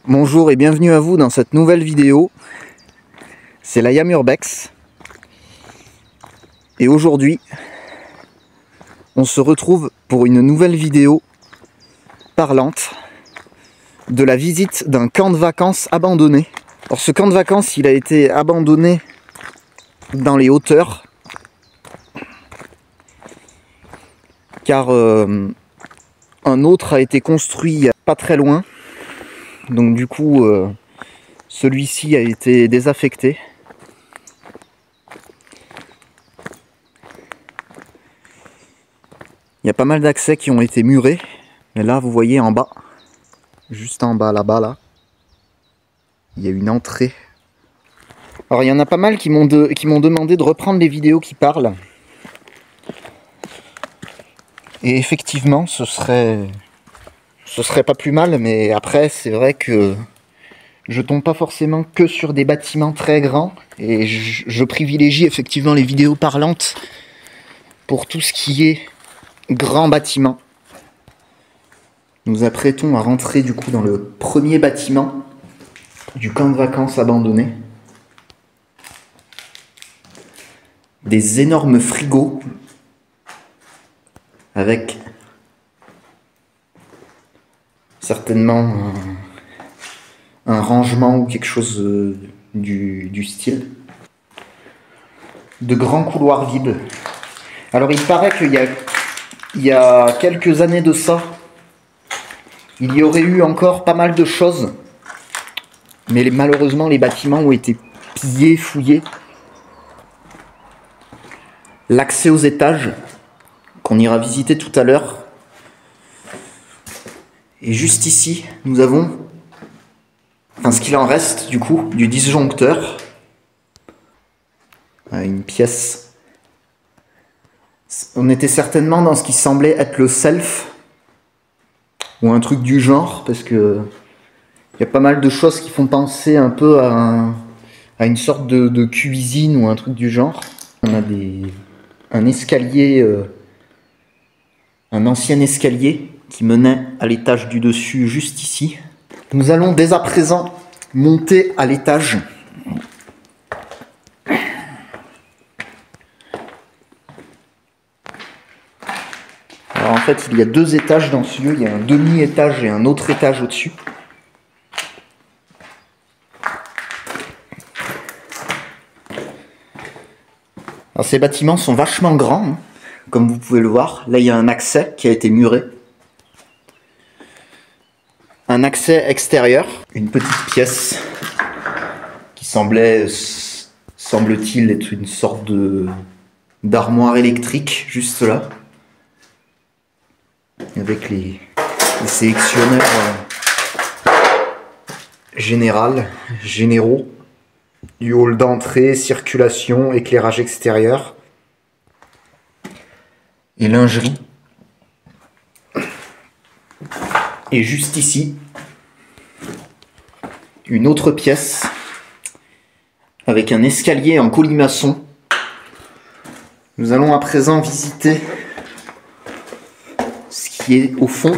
Bonjour et bienvenue à vous dans cette nouvelle vidéo. C'est la Yam Urbex. Et aujourd'hui, on se retrouve pour une nouvelle vidéo parlante de la visite d'un camp de vacances abandonné. Alors ce camp de vacances, il a été abandonné dans les hauteurs car un autre a été construit pas très loin. Donc du coup, celui-ci a été désaffecté. Il y a pas mal d'accès qui ont été murés. Mais là, vous voyez en bas, juste en bas, là-bas, là, il y a une entrée. Alors il y en a pas mal qui m'ont demandé de reprendre les vidéos qui parlent. Et effectivement, ce serait pas plus mal, mais après, c'est vrai que je tombe pas forcément que sur des bâtiments très grands, et je privilégie effectivement les vidéos parlantes pour tout ce qui est grand bâtiment. Nous apprêtons à rentrer du coup dans le premier bâtiment du camp de vacances abandonné. Des énormes frigos avec certainement un rangement ou quelque chose du style. De grands couloirs vides. Alors il paraît qu'il y a quelques années de ça, il y aurait eu encore pas mal de choses, mais malheureusement les bâtiments ont été pillés, fouillés. L'accès aux étages, qu'on ira visiter tout à l'heure. Et juste ici, nous avons, enfin ce qu'il en reste du coup, du disjoncteur. Une pièce. On était certainement dans ce qui semblait être le self, ou un truc du genre, parce que il y a pas mal de choses qui font penser un peu à une sorte de cuisine ou un truc du genre. On a un escalier, un ancien escalier qui menait à l'étage du dessus, juste ici. Nous allons dès à présent monter à l'étage. Alors en fait, il y a deux étages dans ce lieu. Il y a un demi-étage et un autre étage au-dessus. Alors ces bâtiments sont vachement grands, hein, comme vous pouvez le voir. Là, il y a un accès qui a été muré. Un accès extérieur, une petite pièce qui semble-t-il être une sorte d'armoire électrique, juste là. Avec les sélectionneurs généraux. Du hall d'entrée, circulation, éclairage extérieur et lingerie. Et juste ici, une autre pièce avec un escalier en colimaçon. Nous allons à présent visiter ce qui est au fond.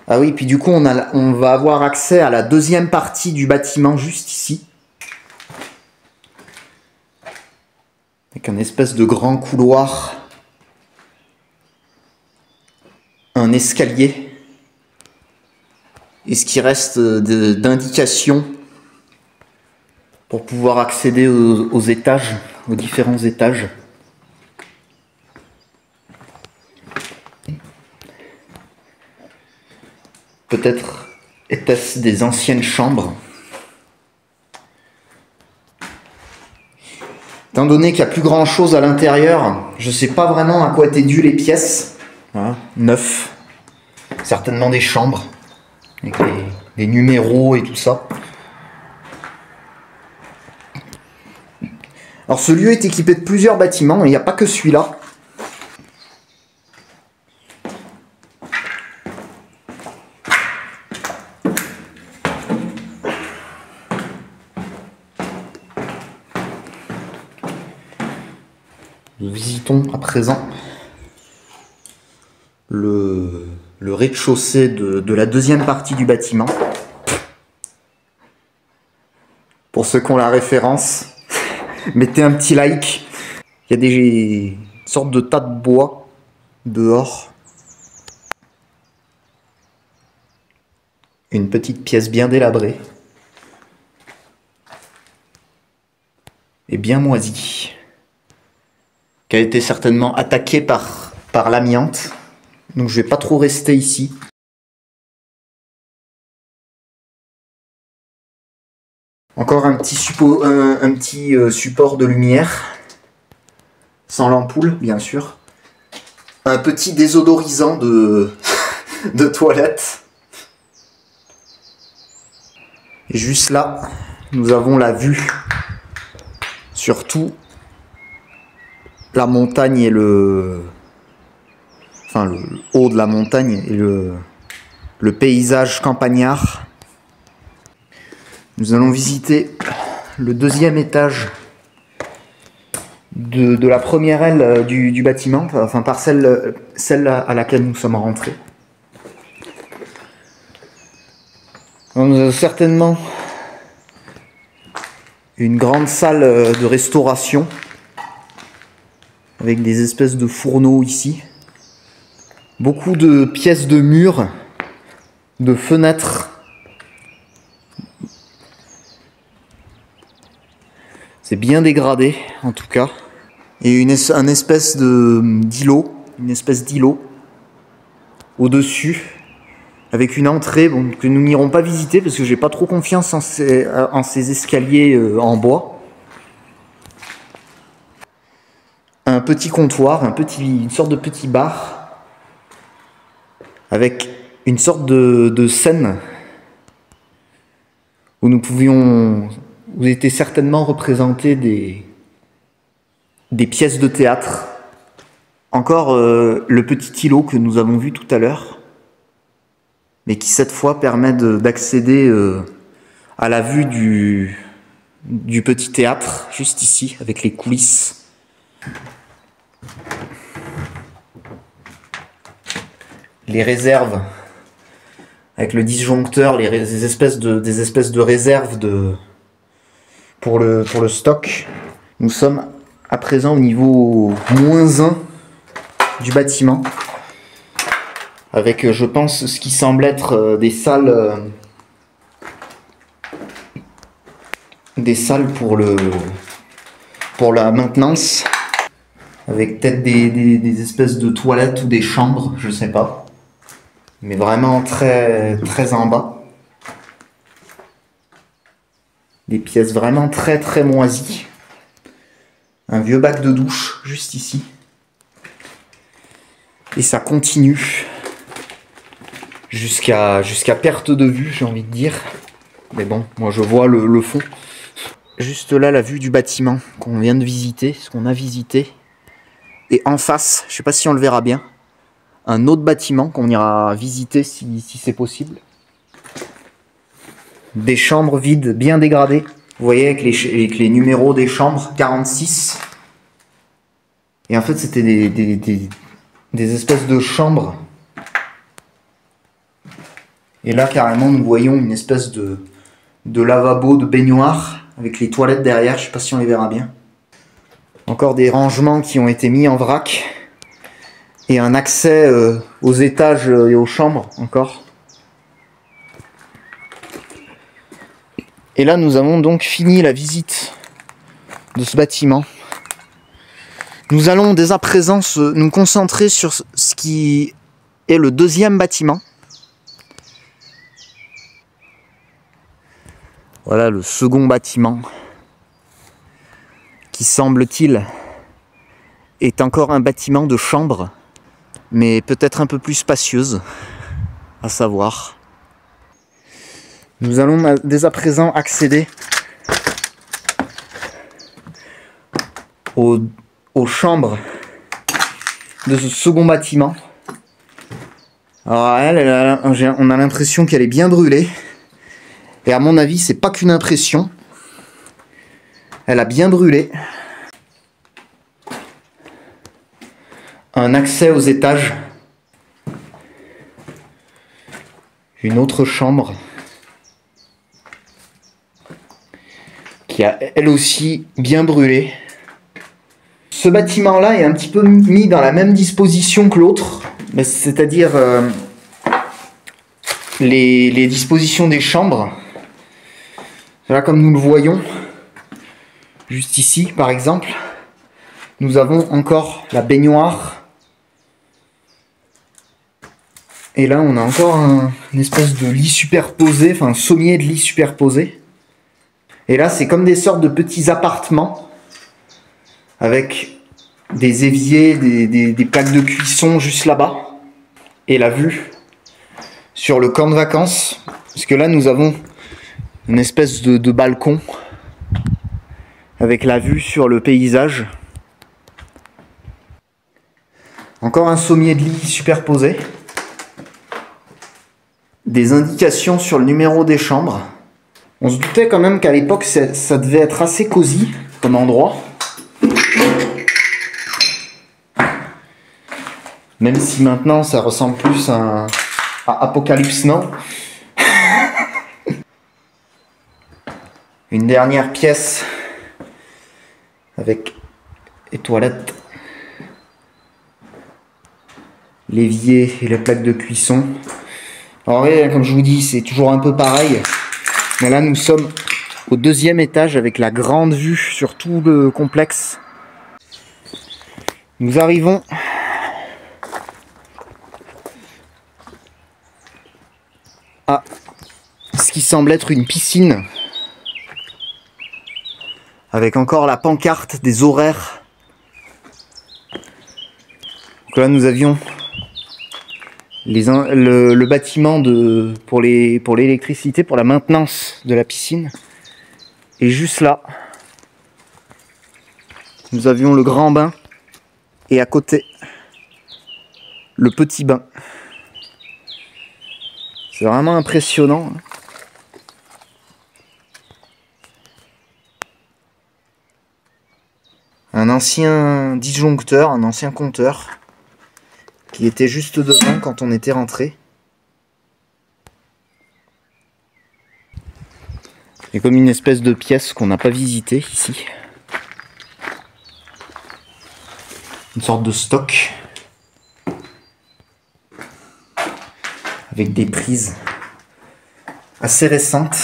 Ah oui, puis du coup, on va avoir accès à la deuxième partie du bâtiment, juste ici. Avec un espèce de grand couloir. Un escalier. Et ce qui reste d'indications pour pouvoir accéder aux étages, aux différents étages. Peut-être était-ce des anciennes chambres. Étant donné qu'il n'y a plus grand chose à l'intérieur, je ne sais pas vraiment à quoi étaient dues les pièces. Voilà, neuf. Certainement des chambres, avec les numéros et tout ça. Alors ce lieu est équipé de plusieurs bâtiments, et il n'y a pas que celui-là. Nous visitons à présent le le rez-de-chaussée de la deuxième partie du bâtiment. Pour ceux qui ont la référence, mettez un petit like. Il y a des sortes de tas de bois dehors. Une petite pièce bien délabrée. Et bien moisie. Qui a été certainement attaquée par l'amiante. Donc je vais pas trop rester ici. Encore un petit support de lumière. Sans l'ampoule, bien sûr. Un petit désodorisant de toilette. Et juste là, nous avons la vue sur tout la montagne et le haut de la montagne et le paysage campagnard. Nous allons visiter le deuxième étage de la première aile du bâtiment, enfin par celle à laquelle nous sommes rentrés. Nous avons certainement une grande salle de restauration avec des espèces de fourneaux ici. Beaucoup de pièces de murs, de fenêtres. C'est bien dégradé en tout cas. Et un espèce d'îlot, au-dessus, avec une entrée que nous n'irons pas visiter parce que j'ai pas trop confiance en ces escaliers en bois. Un petit comptoir, une sorte de petit bar, avec une sorte de scène où où étaient certainement représentées des pièces de théâtre. Encore le petit îlot que nous avons vu tout à l'heure, mais qui cette fois permet d'accéder à la vue du petit théâtre, juste ici, avec les coulisses. Les réserves, avec le disjoncteur, des espèces de réserves pour le stock. Nous sommes à présent au niveau -1 du bâtiment, avec je pense ce qui semble être des salles pour la maintenance, avec peut-être des espèces de toilettes ou des chambres, je sais pas, mais vraiment très très en bas. Des pièces vraiment très très moisies. Un vieux bac de douche juste ici. Et ça continue jusqu'à perte de vue, j'ai envie de dire. Mais bon, moi je vois le fond. Juste là, la vue du bâtiment qu'on vient de visiter, ce qu'on a visité. Et en face, je sais pas si on le verra bien, un autre bâtiment qu'on ira visiter si c'est possible. Des chambres vides, bien dégradées. Vous voyez avec les numéros des chambres, 46. Et en fait, c'était des espèces de chambres. Et là, carrément, nous voyons une espèce de lavabo, de baignoire, avec les toilettes derrière. Je sais pas si on les verra bien. Encore des rangements qui ont été mis en vrac. Et un accès aux étages et aux chambres, encore. Et là, nous avons donc fini la visite de ce bâtiment. Nous allons dès à présent nous concentrer sur ce qui est le deuxième bâtiment. Voilà le second bâtiment, qui semble-t-il est encore un bâtiment de chambre, mais peut-être un peu plus spacieuse, à savoir. Nous allons dès à présent accéder aux chambres de ce second bâtiment. Alors on a l'impression qu'elle est bien brûlée. Et à mon avis, c'est pas qu'une impression. Elle a bien brûlé. Un accès aux étages. une autre chambre qui a elle aussi bien brûlé. Ce bâtiment-là est un petit peu mis dans la même disposition que l'autre, c'est-à-dire les dispositions des chambres. Là, comme nous le voyons, juste ici par exemple, nous avons encore la baignoire. Et là, on a encore une espèce de lit superposé, enfin un sommier de lit superposé. Et là, c'est comme des sortes de petits appartements avec des éviers, des plaques de cuisson juste là-bas. Et la vue sur le camp de vacances. Parce que là, nous avons une espèce de balcon avec la vue sur le paysage. Encore un sommier de lit superposé. Des indications sur le numéro des chambres. On se doutait quand même qu'à l'époque, ça devait être assez cosy comme endroit. Même si maintenant, ça ressemble plus à Apocalypse Now. Une dernière pièce avec les toilettes, l'évier et les plaques de cuisson. Alors oui, comme je vous dis, c'est toujours un peu pareil. Mais là, nous sommes au 2e étage avec la grande vue sur tout le complexe. Nous arrivons à ce qui semble être une piscine. Avec encore la pancarte des horaires. Donc là, nous avions le bâtiment pour l'électricité, pour la maintenance de la piscine. Et juste là, nous avions le grand bain. Et à côté, le petit bain. C'est vraiment impressionnant. Un ancien disjoncteur, un ancien compteur qui était juste devant quand on était rentré. Et comme une espèce de pièce qu'on n'a pas visitée ici. Une sorte de stock. Avec des prises assez récentes.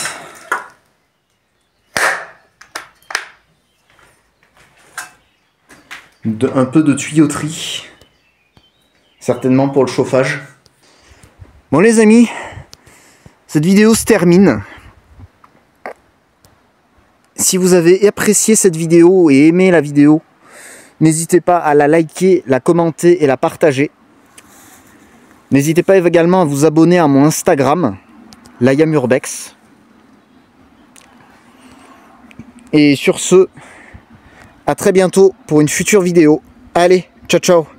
Un peu de tuyauterie. Certainement pour le chauffage. Bon les amis, cette vidéo se termine. Si vous avez apprécié cette vidéo et aimé la vidéo, n'hésitez pas à la liker, la commenter et la partager. N'hésitez pas également à vous abonner à mon Instagram, LaiamUrbex. Et sur ce, à très bientôt pour une future vidéo. Allez, ciao ciao!